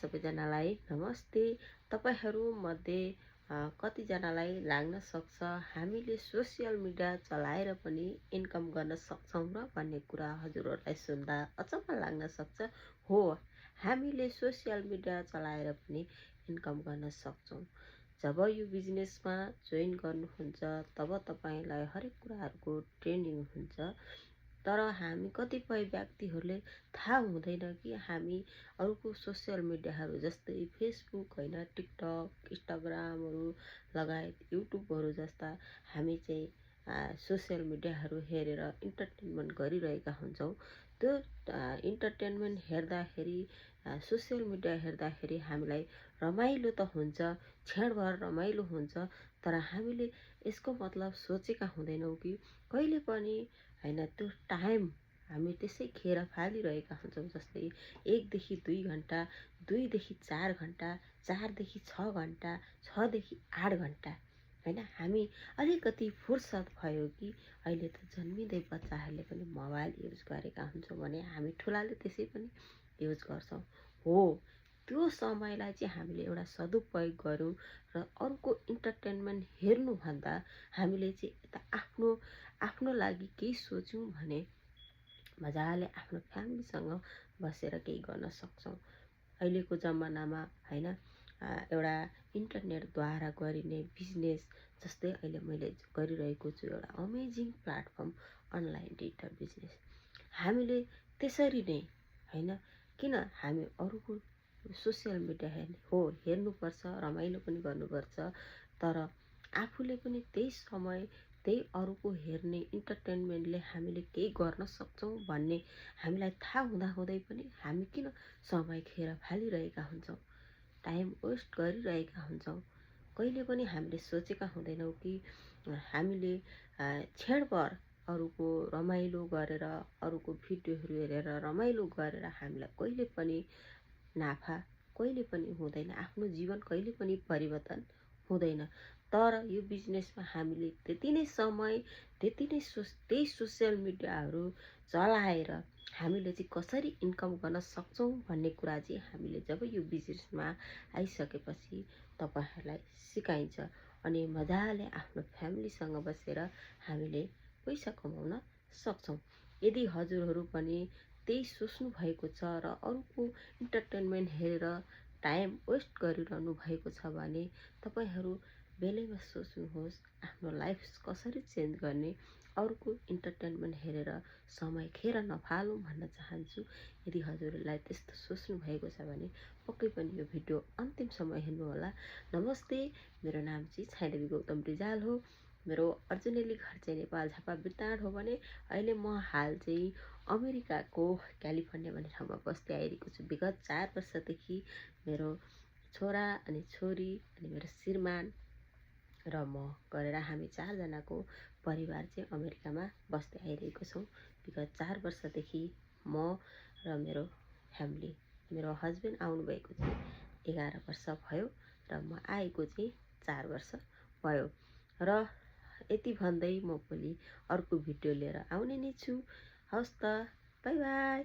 सबैजनालाई नमस्ते। तपाईहरू मध्ये कतिजनालाई लाग्न सक्छ हामीले सोसियल मिडिया चलाएर पनि इन्कम गर्न सक्छौँ र भन्ने कुरा हजुरहरूलाई सुन्दा अचम्म लाग्न सक्छ। हो, हामीले सोसियल मिडिया चलाएर पनि इन्कम गर्न सक्छौँ। जब यो बिजनेसमा जोइन गर्नुहुन्छ तब तपाईलाई हरेक कुराहरूको ट्रेनिङ हुन्छ। तर हामी कतिपय व्यक्तिहरूले थाहा हुँदैन कि हामी अरूको सोसियल मिडियाहरू जस्तै फेसबुक होइन, टिकटक, इन्स्टाग्रामहरू लगायत युट्युबहरू जस्ता हामी चाहिँ सोसियल मिडियाहरू हेरेर इन्टरटेनमेन्ट गरिरहेका हुन्छौँ। त्यो इन्टरटेनमेन्ट हेर्दाखेरि सोसियल मिडिया हेर्दाखेरि हामीलाई रमाइलो त हुन्छ, क्षणभर रमाइलो हुन्छ। तर हामीले यसको मतलब सोचेका हुँदैनौँ कि कहिले पनि होइन त्यो टाइम हामी त्यसै खेर फालिरहेका हुन्छौँ। जस्तै 1 देखि 2 घन्टा, 2 देखि 4 घन्टा, 4 देखि 6 घन्टा, 6 देखि 8 घन्टा होइन। हामी अलिकति फुर्सद भयो कि अहिले त जन्मिँदै बच्चाहरूले पनि मोबाइल युज गरेका हुन्छौँ भने हामी ठुलाले त्यसै पनि युज गर्छौँ। हो, त्यो समयलाई चाहिँ हामीले एउटा सदुपयोग गरौँ र अरूको इन्टरटेनमेन्ट हेर्नुभन्दा हामीले चाहिँ यता आफ्नो लागि केही सोच्यौँ भने मजाले आफ्नो फ्यामिलीसँग बसेर केही गर्न सक्छौँ। अहिलेको जमानामा होइन एउटा इन्टरनेटद्वारा गरिने बिजनेस जस्तै अहिले मैले गरिरहेको छु एउटा amazing platform online digital business. हामीले त्यसरी नै होइन, किन हामी अरूको सोसियल मिडिया हेर्नुपर्छ, रमाइलो पनि गर्नुपर्छ। तर आफूले पनि त्यही समय त्यही अरूको हेर्ने इन्टरटेनमेन्टले हामीले केही गर्न सक्छौँ भन्ने हामीलाई थाहा हुँदाहुँदै पनि हामी किन समय खेर फालिरहेका हुन्छौँ, टाइम वेस्ट गरिरहेका हुन्छौँ। कहिले पनि हामीले सोचेका हुँदैनौँ कि हामीले क्षणभर अरूको रमाइलो गरेर अरूको भिडियोहरू हेरेर रमाइलो गरेर हामीलाई कहिले पनि नाफा कहिले पनि हुँदैन, आफ्नो जीवन कहिले पनि परिवर्तन हुँदैन। तर यो बिजनेसमा हामीले त्यति नै समय त्यही सोसियल मिडियाहरू चलाएर हामीले चाहिँ कसरी इन्कम गर्न सक्छौँ भन्ने कुरा चाहिँ हामीले जब यो बिजनेसमा आइसकेपछि तपाईँहरूलाई सिकाइन्छ। अनि मजाले आफ्नो फ्यामिलीसँग बसेर हामीले पैसा कमाउन सक्छौँ। यदि हजुरहरू पनि त्यही सोच्नु भएको छ र अरूको इन्टरटेनमेन्ट हेरेर टाइम वेस्ट गरिरहनु भएको छ भने तपाईँहरू बेलैमा सोच्नुहोस् आफ्नो लाइफ कसरी चेन्ज गर्ने, अरूको इन्टरटेनमेन्ट हेरेर समय खेर नफालौँ भन्न चाहन्छु। यदि हजुरलाई त्यस्तो सोच्नु भएको छ भने पक्कै पनि यो भिडियो अन्तिमसम्म हेर्नुहोला। नमस्ते, मेरो नाम चाहिँ छायादेवी गौतम रिजाल हो। मेरो अर्जुनेली घर चाहिँ नेपाल झापा बिरताड हो भने अहिले म हाल चाहिँ अमेरिकाको क्यालिफोर्निया भन्ने ठाउँमा बस्दै आइरहेको छु। विगत 4 वर्षदेखि मेरो छोरा अनि छोरी अनि मेरो श्रीमान र म गरेर हामी 4 जनाको परिवार चाहिँ अमेरिकामा बस्दै आइरहेको छौँ। विगत 4 वर्षदेखि म र मेरो फ्यामिली, मेरो हस्बेन्ड आउनुभएको चाहिँ 11 वर्ष भयो र म आएको चाहिँ 4 वर्ष भयो। र यति भन्दै म भोलि अर्को भिडियो लिएर आउने नै छु। हवस् त, बाई बाई।